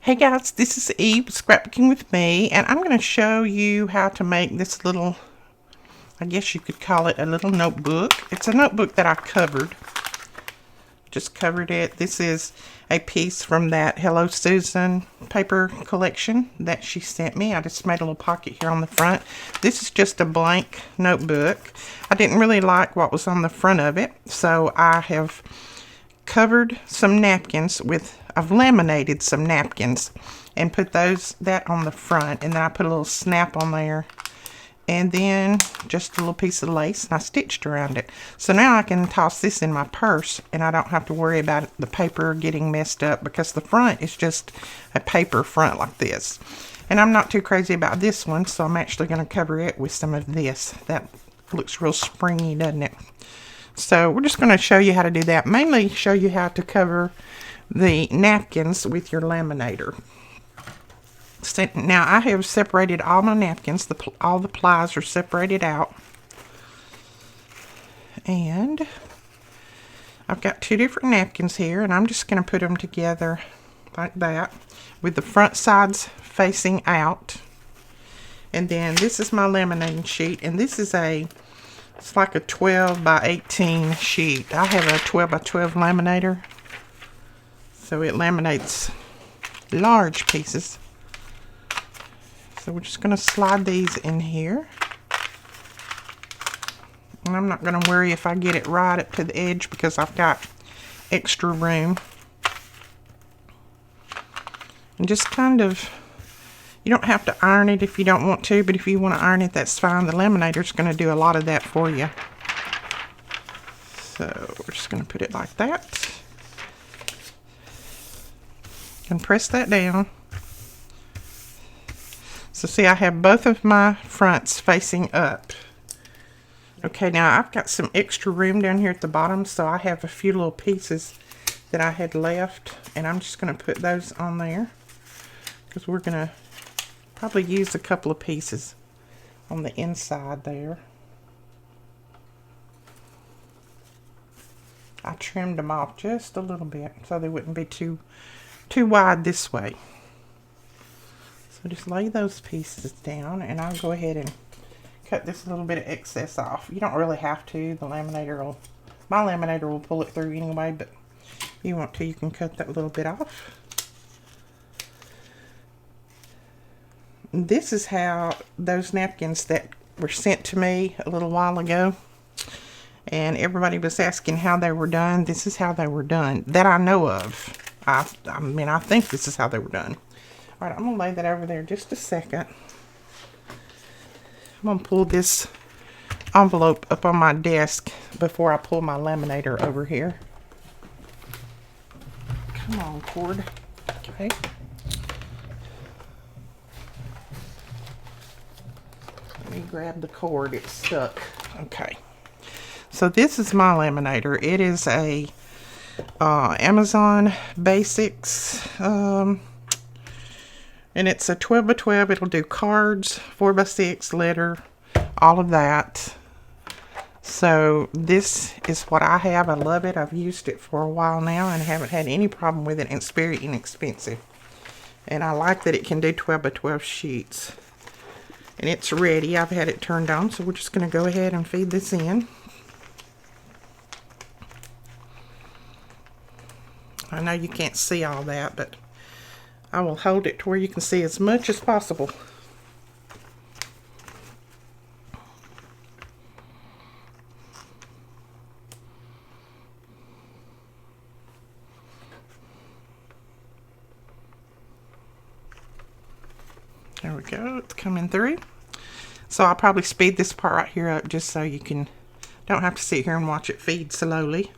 Hey guys, this is Eve, Scrapbooking with me, and I'm going to show you how to make this little, I guess you could call it a little notebook. It's a notebook that I covered. Just covered it. This is a piece from that Hello Susan paper collection that she sent me. I just made a little pocket here on the front. This is just a blank notebook. I didn't really like what was on the front of it, so I have covered some napkins with, I've laminated some napkins and put that on the front, and then I put a little snap on there and then just a little piece of lace, and I stitched around it. So now I can toss this in my purse and I don't have to worry about the paper getting messed up, because the front is just a paper front like this. And I'm not too crazy about this one, so I'm actually going to cover it with some of this. That looks real springy, doesn't it? So we're just going to show you how to do that. Mainly show you how to cover the napkins with your laminator. So now I have separated all my napkins. All the plies are separated out. And I've got two different napkins here, and I'm just going to put them together like that with the front sides facing out. And then this is my laminating sheet, and this is it's like a 12 by 18 sheet. I have a 12 by 12 laminator, so it laminates large pieces. So we're just going to slide these in here. And I'm not going to worry if I get it right up to the edge, because I've got extra room. And just kind of, you don't have to iron it if you don't want to, but if you want to iron it, that's fine. The laminator's going to do a lot of that for you. So we're just going to put it like that. And press that down. So see, I have both of my fronts facing up. Okay, now I've got some extra room down here at the bottom, so I have a few little pieces that I had left, and I'm just going to put those on there, because we're going to probably use a couple of pieces on the inside there. I trimmed them off just a little bit so they wouldn't be too wide this way. So just lay those pieces down, and I'll go ahead and cut this little bit of excess off. You don't really have to. My laminator will pull it through anyway, but if you want to, you can cut that little bit off. This is how those napkins that were sent to me a little while ago, and everybody was asking how they were done. This is how they were done that I know of. I mean, I think this is how they were done. All right, I'm gonna lay that over there just a second. I'm gonna pull this envelope up on my desk before I pull my laminator over here. Come on, cord. Okay. Let me grab the cord. It's stuck. Okay. So this is my laminator. It is a Amazon Basics, and it's a 12 by 12. It'll do cards, 4 by 6, letter, all of that. So this is what I have. I love it. I've used it for a while now and haven't had any problem with it. And it's very inexpensive. And I like that it can do 12 by 12 sheets. And it's ready. I've had it turned on, so we're just going to go ahead and feed this in. I know you can't see all that, but I will hold it to where you can see as much as possible. There we go, it's coming through. So I'll probably speed this part right here up just so you don't have to sit here and watch it feed slowly.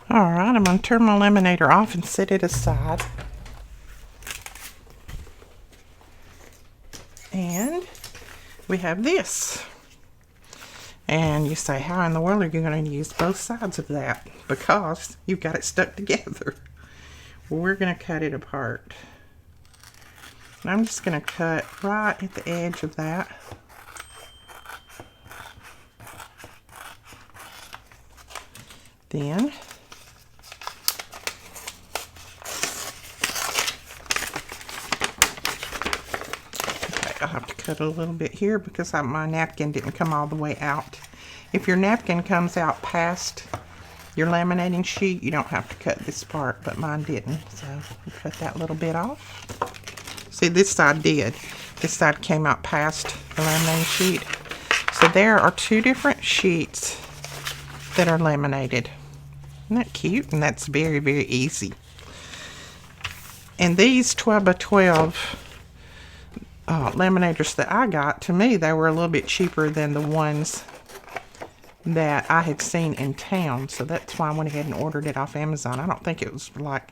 Alright, I'm going to turn my laminator off and set it aside. And we have this. And you say, how in the world are you going to use both sides of that? Because you've got it stuck together. we're going to cut it apart. And I'm just going to cut right at the edge of that. Then I'll have to cut a little bit here because my napkin didn't come all the way out. If your napkin comes out past your laminating sheet, you don't have to cut this part, but mine didn't. So we cut that little bit off. See, this side did. This side came out past the laminating sheet. So there are two different sheets that are laminated. Isn't that cute? And that's very, very easy. And these 12 by 12 laminators that I got, to me, they were a little bit cheaper than the ones that I had seen in town. So that's why I went ahead and ordered it off Amazon. I don't think it was like,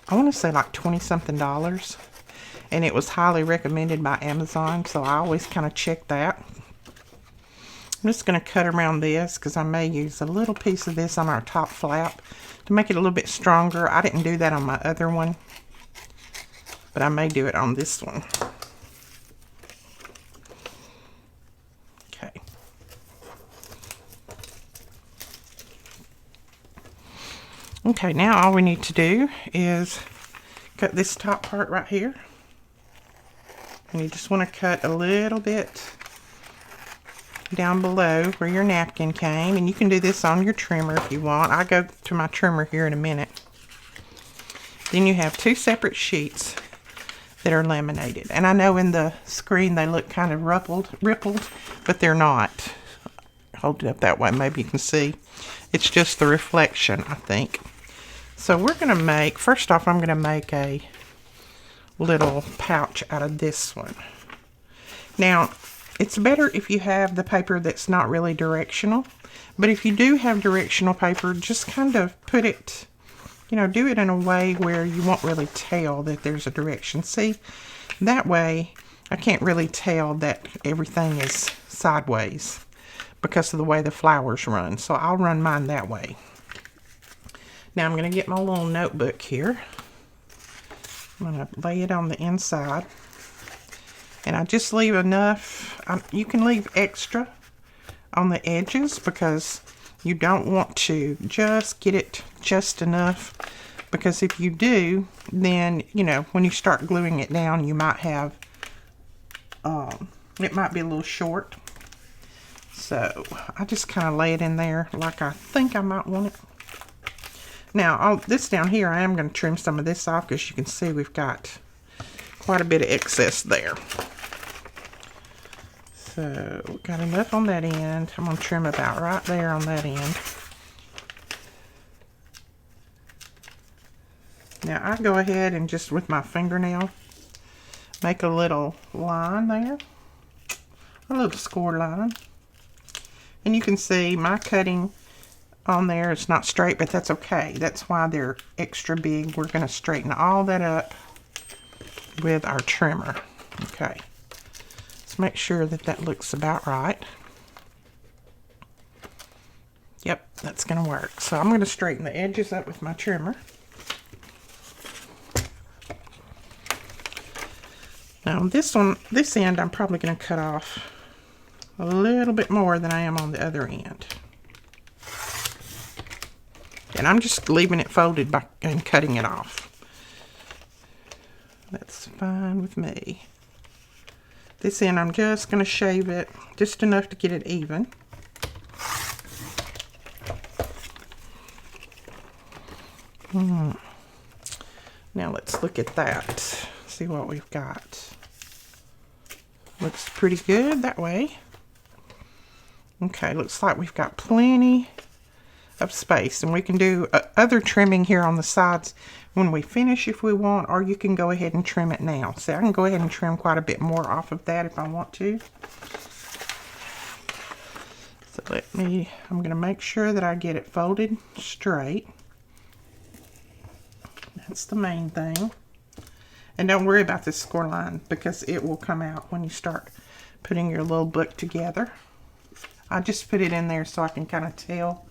I want to say like $20-something. And it was highly recommended by Amazon. So I always kind of check that. I'm just going to cut around this because I may use a little piece of this on our top flap to make it a little bit stronger. I didn't do that on my other one, but I may do it on this one. Okay. Okay, now all we need to do is cut this top part right here. And you just want to cut a little bit down below where your napkin came, and you can do this on your trimmer if you want. I go to my trimmer here in a minute. Then you have two separate sheets that are laminated, and I know in the screen they look kind of rippled, but they're not. Hold it up that way, maybe you can see. It's just the reflection, I think. So we're going to make, first off, I'm going to make a little pouch out of this one. Now, it's better if you have the paper that's not really directional. But if you do have directional paper, just kind of put it, you know, do it in a way where you won't really tell that there's a direction. See, that way I can't really tell that everything is sideways because of the way the flowers run. So I'll run mine that way. Now I'm going to get my little notebook here. I'm going to lay it on the inside. And I just leave enough, you can leave extra on the edges because you don't want to just get it just enough. Because if you do, then, you know, when you start gluing it down, you might have, it might be a little short. So I just kind of lay it in there like I think I might want it. Now, this down here, I am going to trim some of this off because you can see we've got quite a bit of excess there. So, we've got enough on that end. I'm going to trim about right there on that end. Now, I go ahead and just with my fingernail, make a little line there. A little score line. And you can see my cutting on there is not straight, but that's okay. That's why they're extra big. We're going to straighten all that up with our trimmer. Okay. Make sure that that looks about right. Yep, that's going to work. So I'm going to straighten the edges up with my trimmer. Now this end I'm probably going to cut off a little bit more than I am on the other end. And I'm just leaving it folded and cutting it off. That's fine with me. This end, I'm just going to shave it just enough to get it even. Now let's look at that. See what we've got. Looks pretty good that way. Okay, looks like we've got plenty of space. And we can do other trimming here on the sides when we finish if we want, or you can go ahead and trim it now. So I can go ahead and trim quite a bit more off of that if I want to. So I'm going to make sure that I get it folded straight. That's the main thing. And don't worry about this score line because it will come out when you start putting your little book together. I just put it in there so I can kind of tell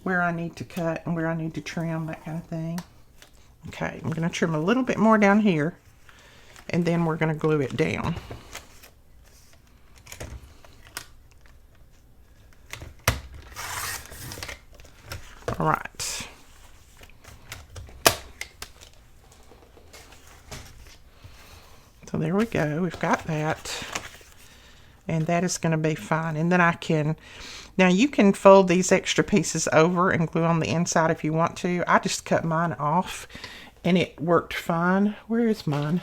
where I need to cut and where I need to trim, that kind of thing. Okay, I'm going to trim a little bit more down here, and then we're going to glue it down. All right. So there we go. We've got that. And that is going to be fine. And then I can, now you can fold these extra pieces over and glue on the inside if you want to. I just cut mine off and it worked fine. Where is mine?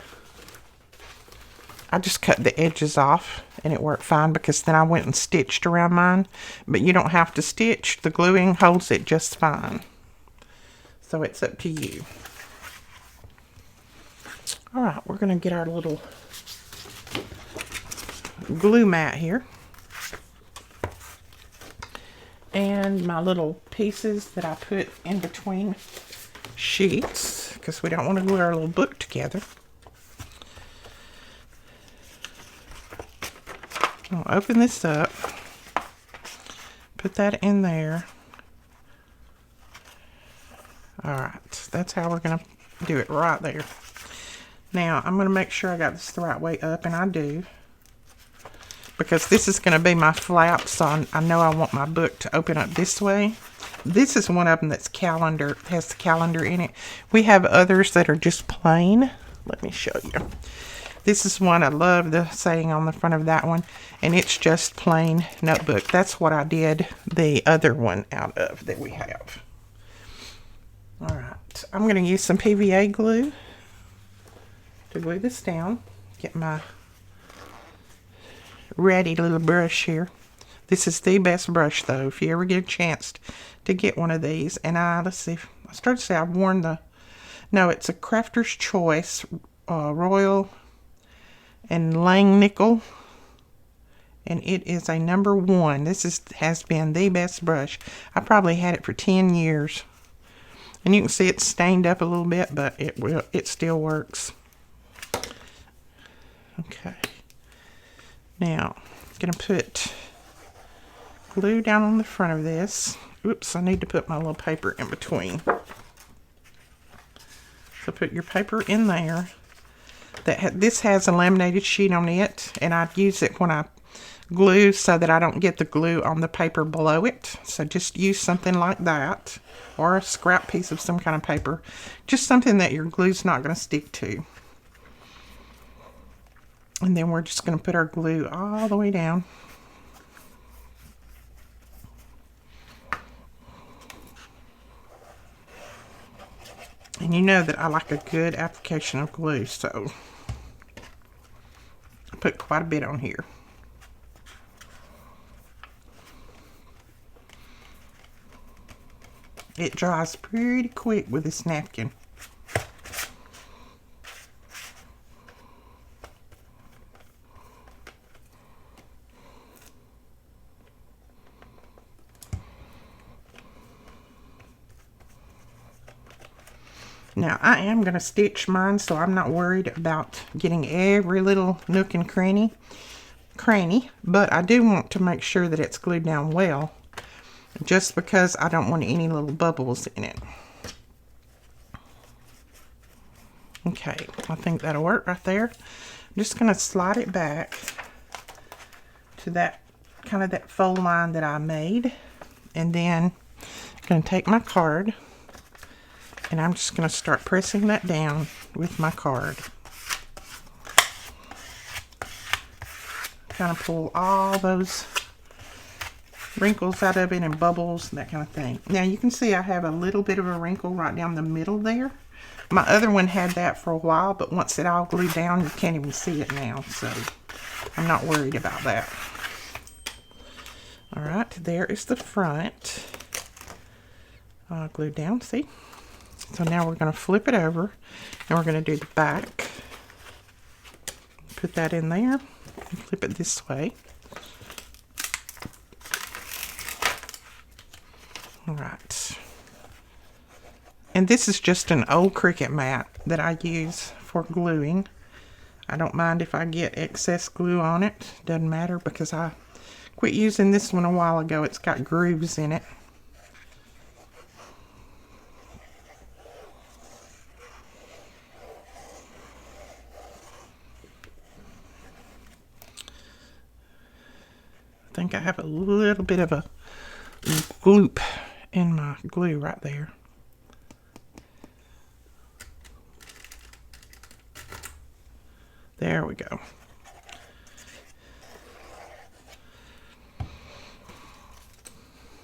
I just cut the edges off and it worked fine because then I went and stitched around mine. But you don't have to stitch. The gluing holds it just fine. So it's up to you. All right, we're going to get our little glue mat here. And my little pieces that I put in between sheets because we don't want to glue our little book together. I'll open this up, put that in there. All right, that's how we're going to do it right there. Now, I'm going to make sure I got this the right way up, and I do. Because this is going to be my flap, so I know I want my book to open up this way. This is one of them that's calendar, has the calendar in it. We have others that are just plain. Let me show you. This is one, I love the saying on the front of that one, and it's just plain notebook. That's what I did the other one out of that we have. All right, I'm going to use some PVA glue to glue this down. Get my ready little brush here. This is the best brush though if you ever get a chance to get one of these. And let's see, I started to say I've worn the, no, it's a Crafter's Choice Royal and Lang Nickel, and it is a #1. This has been the best brush. I probably had it for 10 years, and you can see it's stained up a little bit, but it still works. Okay. Now, I'm going to put glue down on the front of this. Oops, I need to put my little paper in between. So put your paper in there. This has a laminated sheet on it, and I use it when I glue so that I don't get the glue on the paper below it. So just use something like that, or a scrap piece of some kind of paper. Just something that your glue's not going to stick to. And then we're just going to put our glue all the way down. And you know that I like a good application of glue, so I put quite a bit on here. It dries pretty quick with this napkin. Now, I am going to stitch mine, so I'm not worried about getting every little nook and cranny, but I do want to make sure that it's glued down well, just because I don't want any little bubbles in it. Okay, I think that'll work right there. I'm just going to slide it back to that, kind of that fold line that I made, and then I'm going to take my card, and I'm just going to start pressing that down with my card. Kind of pull all those wrinkles out of it and bubbles and that kind of thing. Now you can see I have a little bit of a wrinkle right down the middle there. My other one had that for a while, but once it all glued down, you can't even see it now. So I'm not worried about that. All right, there is the front. Glued down, see? So now we're going to flip it over, and we're going to do the back. Put that in there, and flip it this way. All right. And this is just an old Cricut mat that I use for gluing. I don't mind if I get excess glue on it. Doesn't matter, because I quit using this one a while ago. It's got grooves in it. think I have a little bit of a gloop in my glue right there. There we go.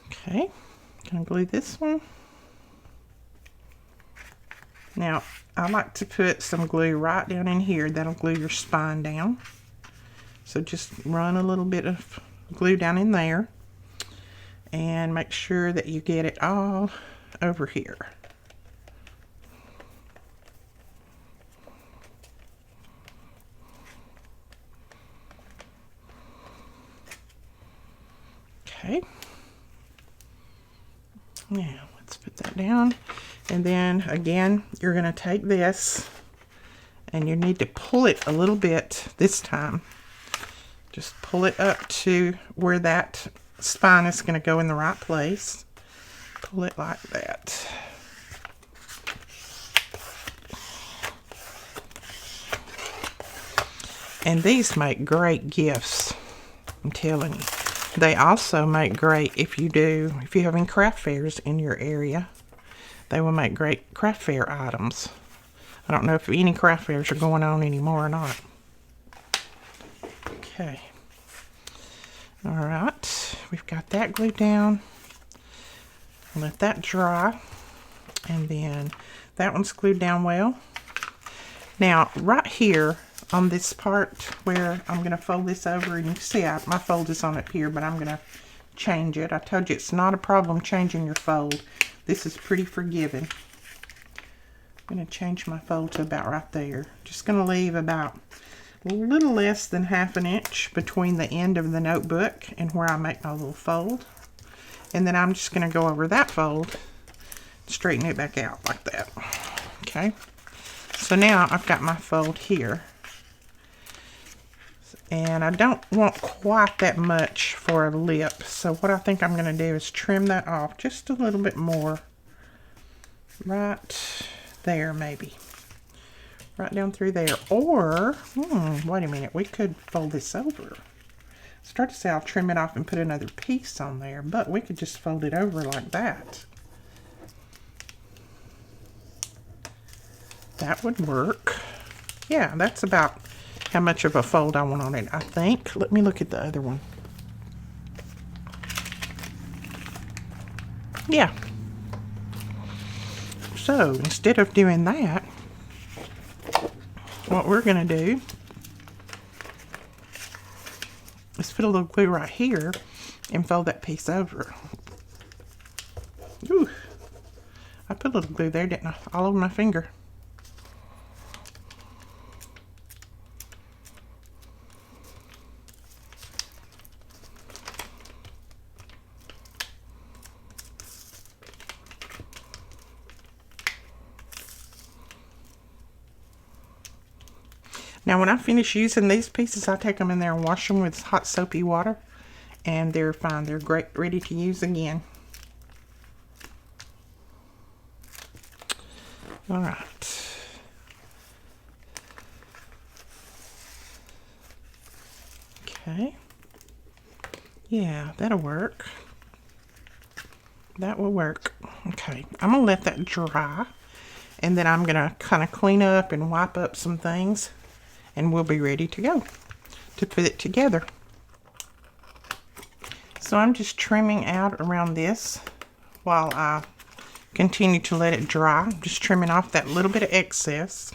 Okay, gonna glue this one. Now, I like to put some glue right down in here. That'll glue your spine down. So just run a little bit of glue down in there and make sure that you get it all over here. Okay. Now, let's put that down. And then again, you're going to take this and you need to pull it a little bit this time. Just pull it up to where that spine is going to go in the right place. Pull it like that. And these make great gifts, I'm telling you. They also make great if you're having craft fairs in your area. They will make great craft fair items. I don't know if any craft fairs are going on anymore or not. Okay. All right, we've got that glued down. Let that dry. And then that one's glued down well. Now, right here on this part where I'm going to fold this over, and you can see my fold is on it here, but I'm going to change it. I told you it's not a problem changing your fold. This is pretty forgiving. I'm going to change my fold to about right there. Just going to leave about a little less than ½ an inch between the end of the notebook and where I make my little fold. And then I'm just going to go over that fold, straighten it back out like that. Okay. So now I've got my fold here. And I don't want quite that much for a lip. So what I think I'm going to do is trim that off just a little bit more. Right there, maybe. Right down through there. Or, wait a minute, we could fold this over. Start to say I'll trim it off and put another piece on there. But we could just fold it over like that. That would work. Yeah, that's about how much of a fold I want on it, I think. Let me look at the other one. Yeah. So, instead of doing that, what we're going to do is put a little glue right here and fold that piece over. Ooh. I put a little glue there, didn't I? All over my finger. Now when I finish using these pieces, I take them in there and wash them with hot soapy water, and they're fine. They're great, ready to use again. All right. Okay. Yeah, that'll work. That will work. Okay, I'm gonna let that dry, and then I'm gonna kind of clean up and wipe up some things, and we'll be ready to go to put it together. So I'm just trimming out around this while I continue to let it dry. I'm just trimming off that little bit of excess.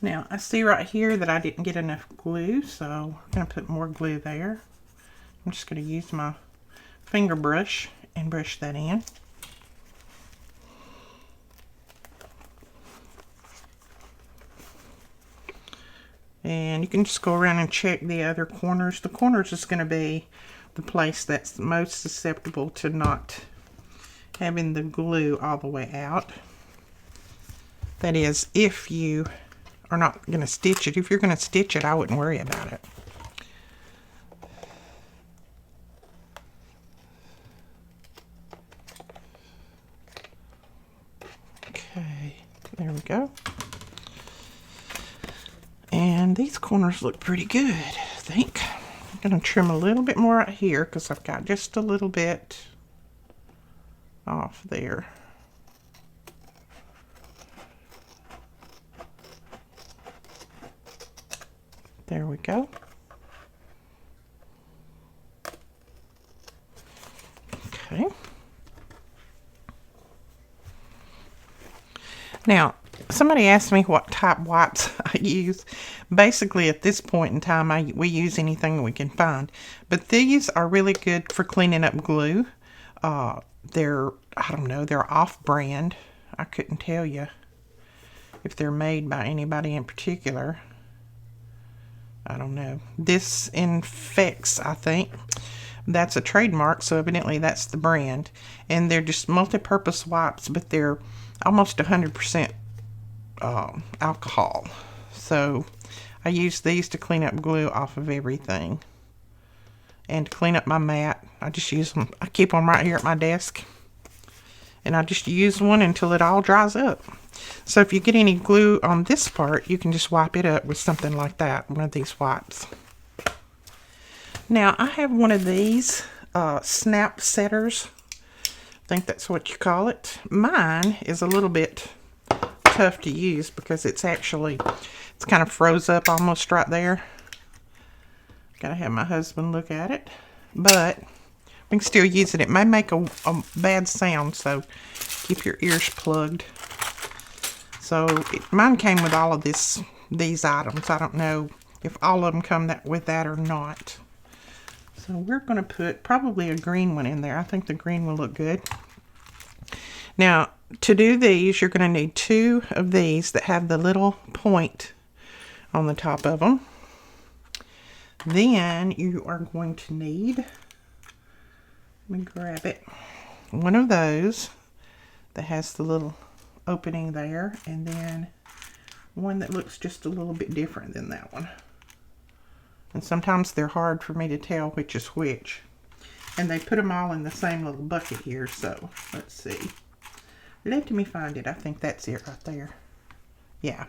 Now, I see right here that I didn't get enough glue, so I'm going to put more glue there. I'm just going to use my finger brush and brush that in. And you can just go around and check the other corners. The corners is going to be the place that's most susceptible to not having the glue all the way out. That is, if you are not going to stitch it. If you're going to stitch it, I wouldn't worry about it. Okay, there we go. And these corners look pretty good, I think. I'm going to trim a little bit more right here because I've got just a little bit off there. There we go. Okay. Now, somebody asked me what type wipes I use. Basically, at this point in time, we use anything we can find. But these are really good for cleaning up glue. They're, I don't know, they're off-brand. I couldn't tell you if they're made by anybody in particular. I don't know. This Infects, I think. That's a trademark, so evidently that's the brand. And they're just multi-purpose wipes, but they're almost 100% alcohol. So I use these to clean up glue off of everything. And to clean up my mat, I just use them. I keep them right here at my desk. And I just use one until it all dries up. So if you get any glue on this part, you can just wipe it up with something like that, one of these wipes. Now, I have one of these snap setters. I think that's what you call it. Mine is a little bit tough to use because it's kind of froze up almost right there. Gotta have my husband look at it. But we can still use it. It may make a bad sound, so keep your ears plugged. So mine came with all of these items. I don't know if all of them come with that or not. So we're going to put probably a green one in there. I think the green will look good. Now, to do these, you're going to need 2 of these that have the little point on the top of them. Then you are going to need, let me grab it, one of those that has the little opening there, and then one that looks just a little bit different than that one. And sometimes they're hard for me to tell which is which. And they put them all in the same little bucket here, so let's see. Let me find it. I think that's it right there. Yeah.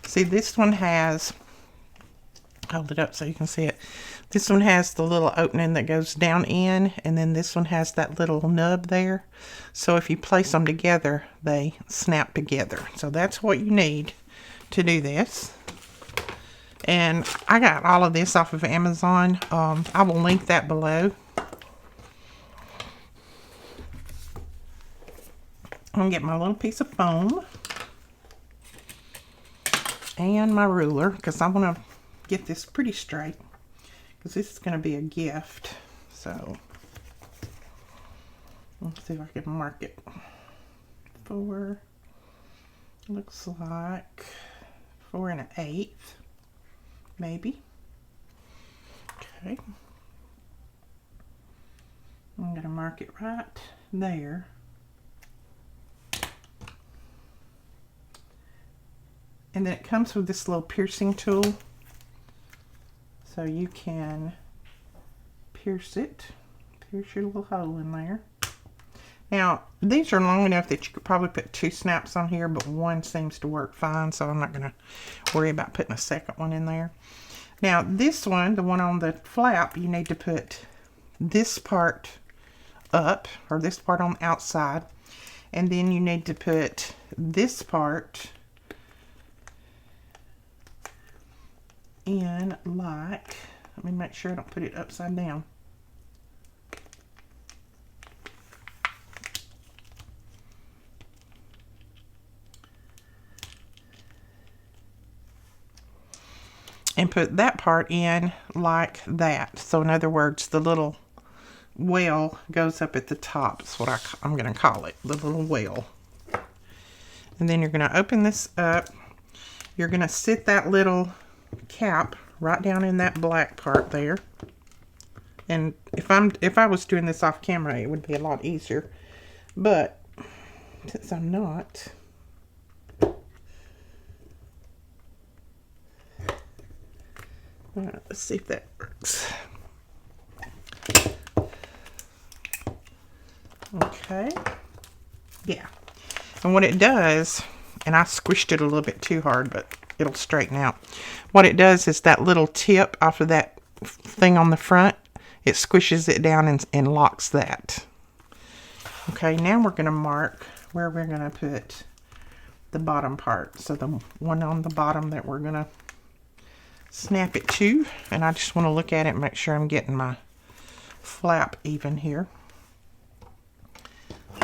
See, this one has, hold it up so you can see it. This one has the little opening that goes down in, and then this one has that little nub there. So if you place them together, they snap together. So that's what you need to do this. And I got all of this off of Amazon. I will link that below. I'm going to get my little piece of foam and my ruler because I want to get this pretty straight because this is going to be a gift. So let's see if I can mark it. 4, looks like 4 1/8, maybe. Okay. I'm going to mark it right there. And then it comes with this little piercing tool. So you can pierce it. Pierce your little hole in there. Now, these are long enough that you could probably put 2 snaps on here, but one seems to work fine, so I'm not going to worry about putting a second one in there. Now, this one, the one on the flap, you need to put this part up, or this part on the outside, and then you need to put this part in like, let me make sure I don't put it upside down. And put that part in like that. So in other words, the little well goes up at the top. That's what I'm going to call it, the little well. And then you're going to open this up. You're going to sit that little cap right down in that black part there. And if I was doing this off camera, it would be a lot easier. But since I'm not, all right, let's see if that works. Okay. Yeah. And what it does, and I squished it a little bit too hard, but it'll straighten out. What it does is that little tip off of that thing on the front, it squishes it down and locks that. Okay, now we're going to mark where we're going to put the bottom part. So the one on the bottom that we're going to snap it to, and I just want to look at it and make sure I'm getting my flap even here.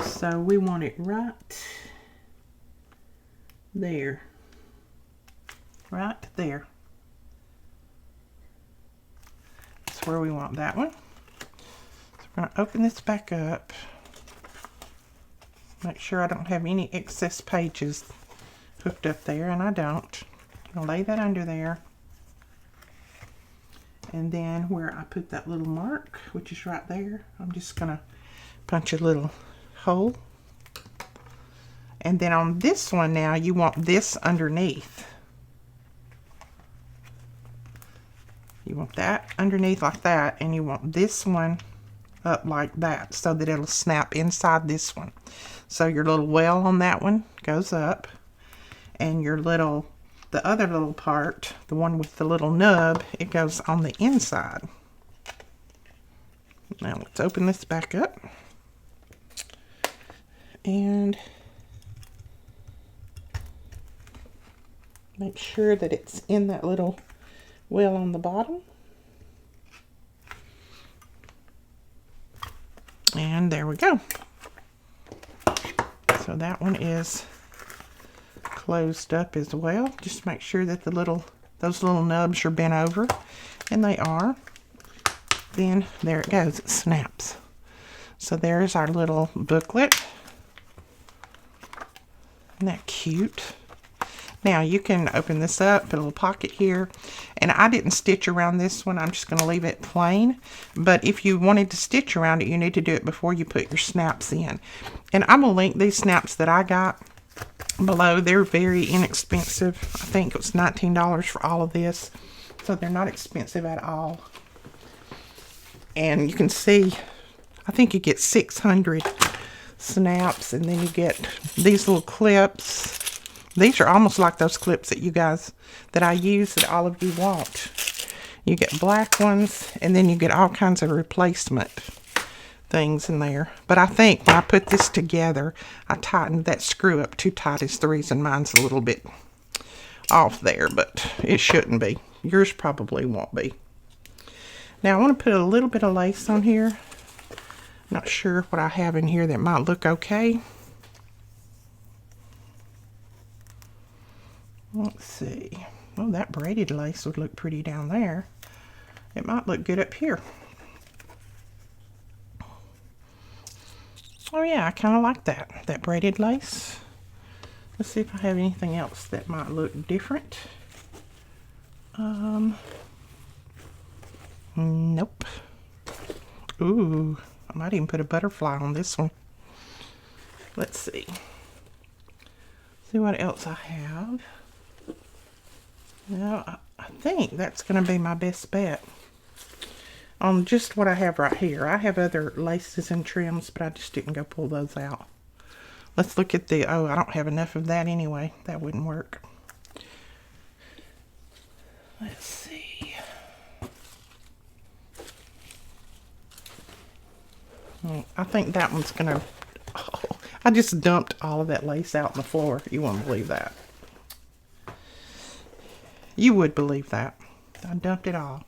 So we want it right there. Right there. That's where we want that one. So we're going to open this back up. Make sure I don't have any excess pages hooked up there, and I don't. I'll lay that under there. And then where I put that little mark, which is right there, I'm just going to punch a little hole. And then on this one now, you want this underneath. You want that underneath like that, and you want this one up like that so that it'll snap inside this one. So your little well on that one goes up, and your little, the other little part, the one with the little nub, it goes on the inside. Now let's open this back up. And make sure that it's in that little well on the bottom. And there we go. So that one is closed up as well. Just make sure that those little nubs are bent over, and they are. Then there it goes, it snaps. So there's our little booklet. Isn't that cute? Now you can open this up, put a little pocket here, and I didn't stitch around this one. I'm just going to leave it plain. But if you wanted to stitch around it, you need to do it before you put your snaps in. And I'm going to link these snaps that I got below. They're very inexpensive. I think it was $19 for all of this. So they're not expensive at all. And you can see, I think you get 600 snaps, and then you get these little clips. These are almost like those clips that you guys, that I use, that all of you want. You get black ones, and then you get all kinds of replacement things in there. But I think when I put this together, I tightened that screw up too tight is the reason mine's a little bit off there, but it shouldn't be. Yours probably won't be. Now I want to put a little bit of lace on here. Not sure what I have in here that might look okay. Let's see. Oh, that braided lace would look pretty down there. It might look good up here. Oh yeah, I kind of like that braided lace. Let's see if I have anything else that might look different. Nope. Ooh, I might even put a butterfly on this one. Let's see. See what else I have. Now, I think that's going to be my best bet on just what I have right here. I have other laces and trims, but I just didn't go pull those out. Let's look at the, oh, I don't have enough of that anyway. That wouldn't work. Let's see. I think that one's going to, oh, I just dumped all of that lace out on the floor. You won't believe that. You would believe that. I dumped it all.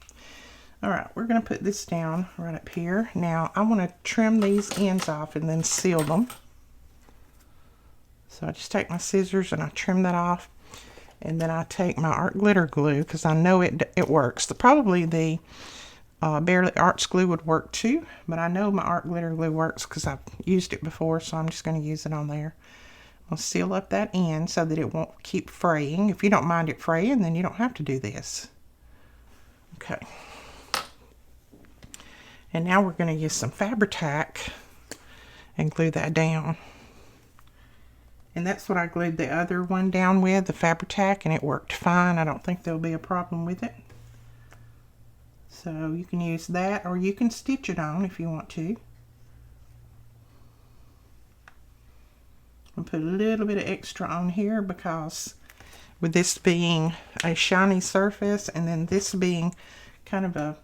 Alright, we're going to put this down right up here. Now, I want to trim these ends off and then seal them. So I just take my scissors and I trim that off. And then I take my art glitter glue, because I know it works. Probably the Barely Arts glue would work too, but I know my art glitter glue works because I've used it before, so I'm just going to use it on there. I'll seal up that end so that it won't keep fraying. If you don't mind it fraying, then you don't have to do this. Okay. And now we're going to use some Fabri-Tac and glue that down. And that's what I glued the other one down with, the Fabri-Tac, and it worked fine. I don't think there'll be a problem with it. So you can use that, or you can stitch it on if you want to. I'll put a little bit of extra on here because with this being a shiny surface and then this being kind of a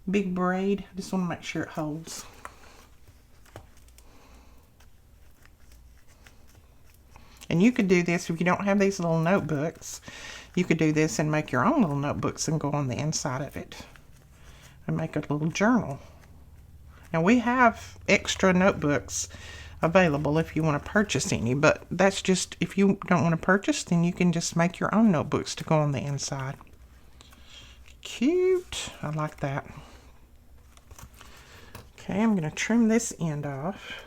big braid, I just want to make sure it holds. And you could do this if you don't have these little notebooks. You could do this and make your own little notebooks and go on the inside of it and make a little journal. Now we have extra notebooks available if you want to purchase any, but that's just if you don't want to purchase, then you can just make your own notebooks to go on the inside. Cute. I like that. Okay, I'm going to trim this end off.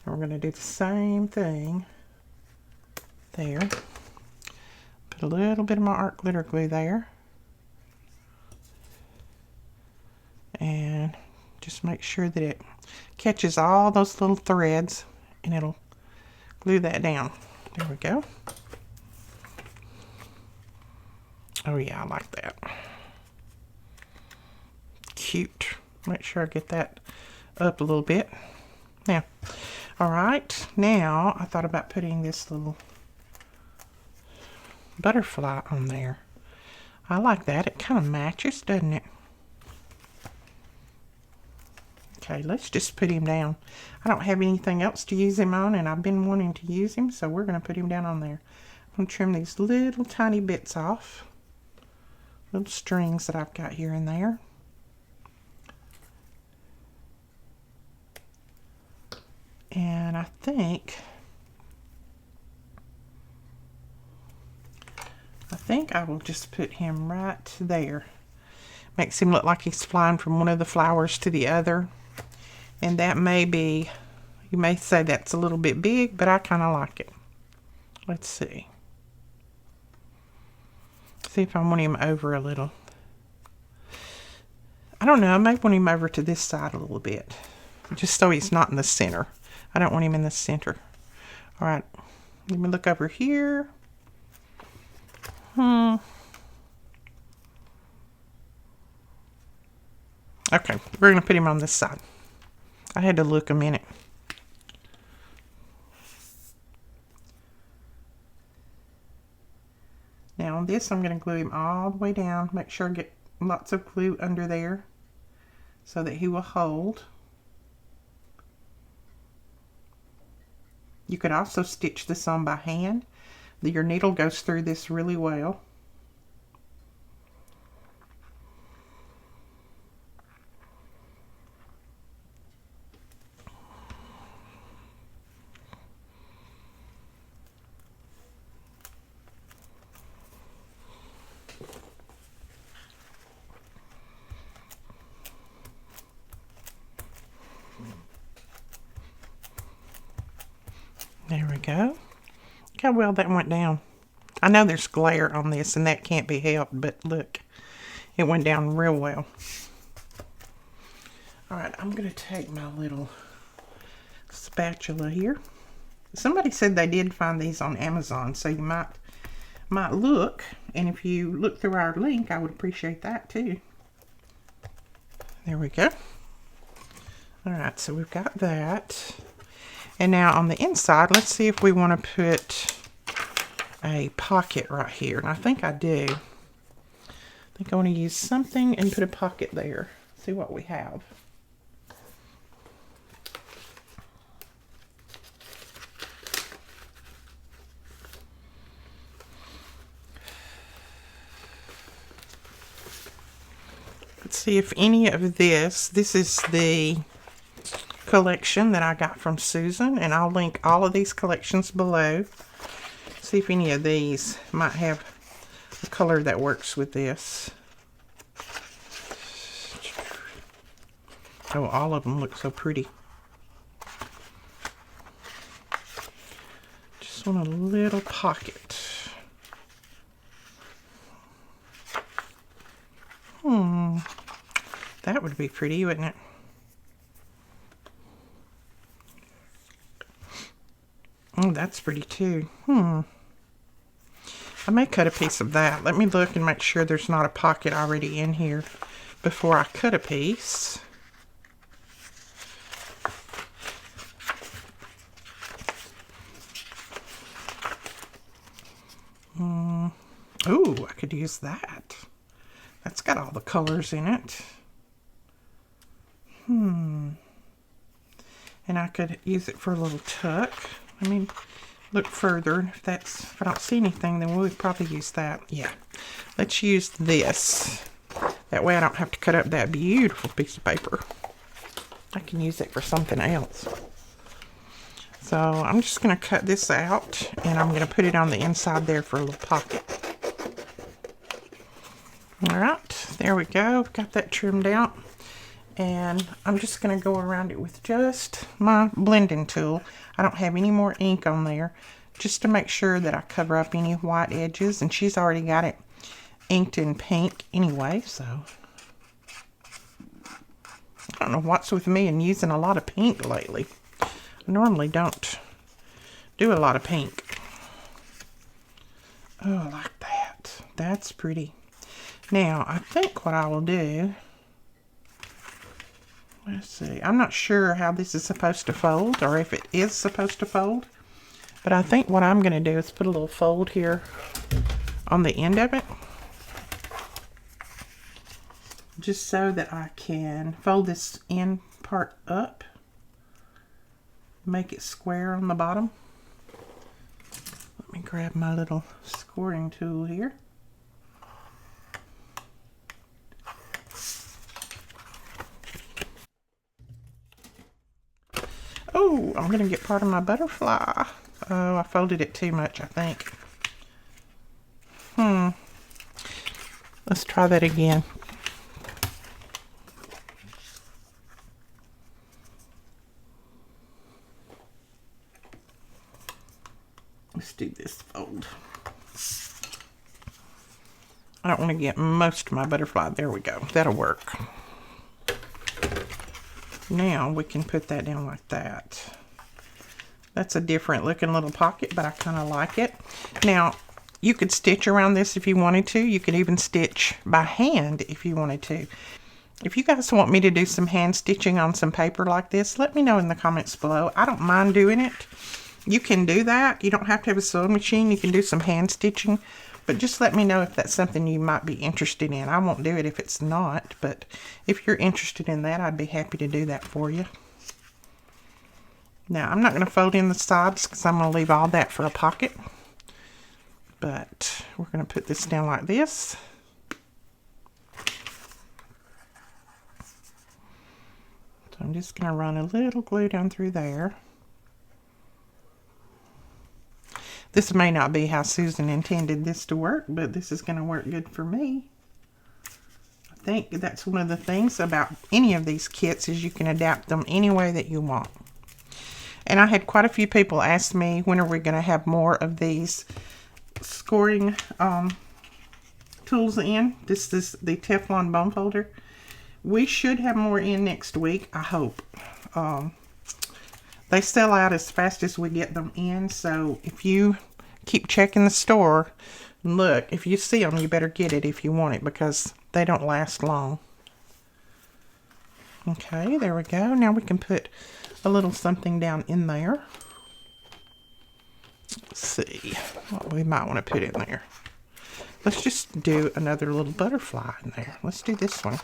And we're going to do the same thing there. Put a little bit of my art glitter glue there. And just make sure that it catches all those little threads and it'll glue that down. There we go. Oh yeah, I like that. Cute. Make sure I get that up a little bit. Now, all right, now I thought about putting this little butterfly on there. I like that. It kind of matches, doesn't it? Okay, let's just put him down. I don't have anything else to use him on, and I've been wanting to use him, so we're going to put him down on there. I'm going to trim these little tiny bits off. Little strings that I've got here and there. And I think I will just put him right there. Makes him look like he's flying from one of the flowers to the other. And that may be, you may say that's a little bit big, but I kind of like it. Let's see. See if I want him over a little. I don't know, I may want him over to this side a little bit. Just so he's not in the center. I don't want him in the center. All right, let me look over here. Okay, we're going to put him on this side. I had to look a minute. Now on this, I'm going to glue him all the way down. Make sure I get lots of glue under there so that he will hold. You could also stitch this on by hand. Your needle goes through this really well. There we go. Look how well that went down. I know there's glare on this and that can't be helped, but look, it went down real well. All right, I'm going to take my little spatula here. Somebody said they did find these on Amazon, so you might look, and if you look through our link, I would appreciate that too. There we go. All right, so we've got that. And now on the inside, let's see if we want to put a pocket right here. And I think I do. I think I want to use something and put a pocket there. See what we have. Let's see if any of this is the collection that I got from Susan, and I'll link all of these collections below. See if any of these might have a color that works with this. Oh, all of them look so pretty. Just want a little pocket. That would be pretty, wouldn't it? Oh, that's pretty too. I may cut a piece of that. Let me look and make sure there's not a pocket already in here before I cut a piece. Ooh, I could use that. That's got all the colors in it. And I could use it for a little tuck. I mean, look further. If I don't see anything, then we'll probably use that. Yeah, let's use this. That way I don't have to cut up that beautiful piece of paper. I can use it for something else. So I'm just going to cut this out, and I'm going to put it on the inside there for a little pocket. Alright, there we go. Got that trimmed out. And I'm just going to go around it with just my blending tool. I don't have any more ink on there, just to make sure that I cover up any white edges. And she's already got it inked in pink anyway, so I don't know what's with me and using a lot of pink lately. I normally don't do a lot of pink. Oh, like that. That's pretty. Now, I think what I will do, let's see, I'm not sure how this is supposed to fold, or if it is supposed to fold, but I think what I'm going to do is put a little fold here on the end of it, just so that I can fold this end part up, make it square on the bottom. Let me grab my little scoring tool here. Oh, I'm going to get part of my butterfly. Oh, I folded it too much, I think. Let's try that again. Let's do this fold. I don't want to get most of my butterfly. There we go. That'll work. Now we can put that down like that. That's a different looking little pocket, but I kind of like it. Now, you could stitch around this if you wanted to. You could even stitch by hand if you wanted to. If you guys want me to do some hand stitching on some paper like this, let me know in the comments below. I don't mind doing it. You can do that. You don't have to have a sewing machine. You can do some hand stitching. But just let me know if that's something you might be interested in. I won't do it if it's not, but if you're interested in that, I'd be happy to do that for you. Now, I'm not going to fold in the sides because I'm going to leave all that for a pocket. But we're going to put this down like this. So I'm just going to run a little glue down through there. This may not be how Susan intended this to work, but this is going to work good for me. I think that's one of the things about any of these kits is you can adapt them any way that you want. And I had quite a few people ask me, when are we going to have more of these scoring tools in? This is the Teflon bone folder. We should have more in next week, I hope. They sell out as fast as we get them in, so if you keep checking the store, look, if you see them, you better get it if you want it, because they don't last long. Okay, there we go. Now we can put a little something down in there. Let's see what we might want to put in there. Let's just do another little butterfly in there. Let's do this one.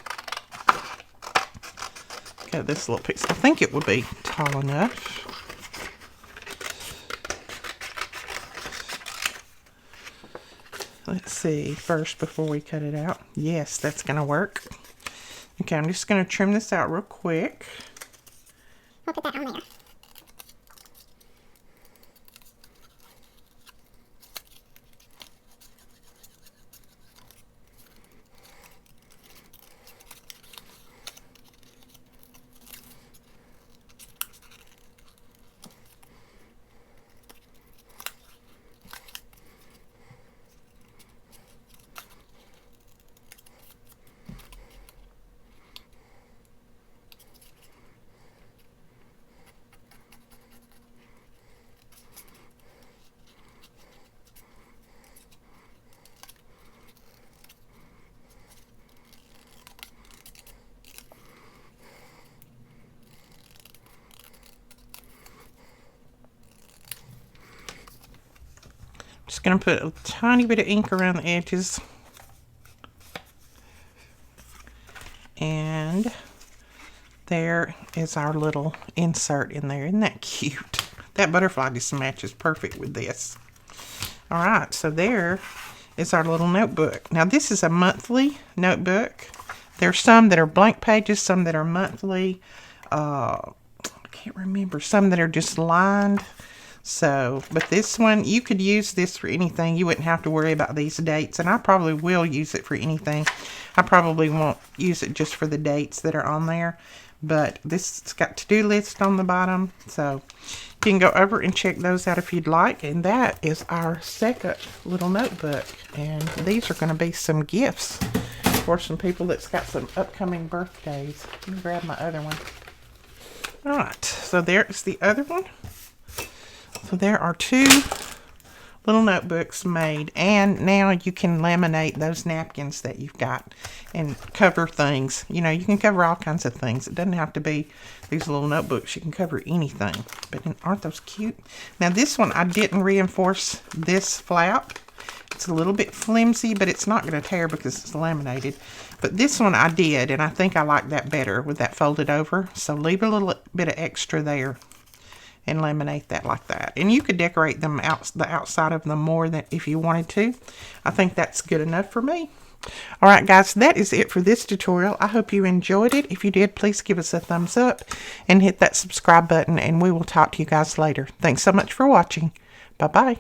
Got this little piece. I think it would be tall enough. Let's see first before we cut it out. Yes, that's going to work. Okay, I'm just going to trim this out real quick. We'll put that on there. Just going to put a tiny bit of ink around the edges. And there is our little insert in there. Isn't that cute? That butterfly just matches perfect with this. All right, so there is our little notebook. Now, this is a monthly notebook. There's some that are blank pages, some that are monthly. I can't remember. Some that are just lined. So, but this one, you could use this for anything. You wouldn't have to worry about these dates. And I probably will use it for anything. I probably won't use it just for the dates that are on there. But this has got to-do list on the bottom. So, you can go over and check those out if you'd like. And that is our second little notebook. And these are going to be some gifts for some people that's got some upcoming birthdays. Let me grab my other one. Alright, so there's the other one. So there are two little notebooks made, and now you can laminate those napkins that you've got and cover things. You know, you can cover all kinds of things. It doesn't have to be these little notebooks. You can cover anything. But aren't those cute? Now this one, I didn't reinforce this flap. It's a little bit flimsy, but it's not going to tear because it's laminated. But this one I did, and I think I like that better with that folded over. So leave a little bit of extra there and laminate that like that. And you could decorate them the outside of them more than if you wanted to. I think that's good enough for me. Alright guys, that is it for this tutorial. I hope you enjoyed it. If you did, please give us a thumbs up and hit that subscribe button, and we will talk to you guys later. Thanks so much for watching. Bye-bye.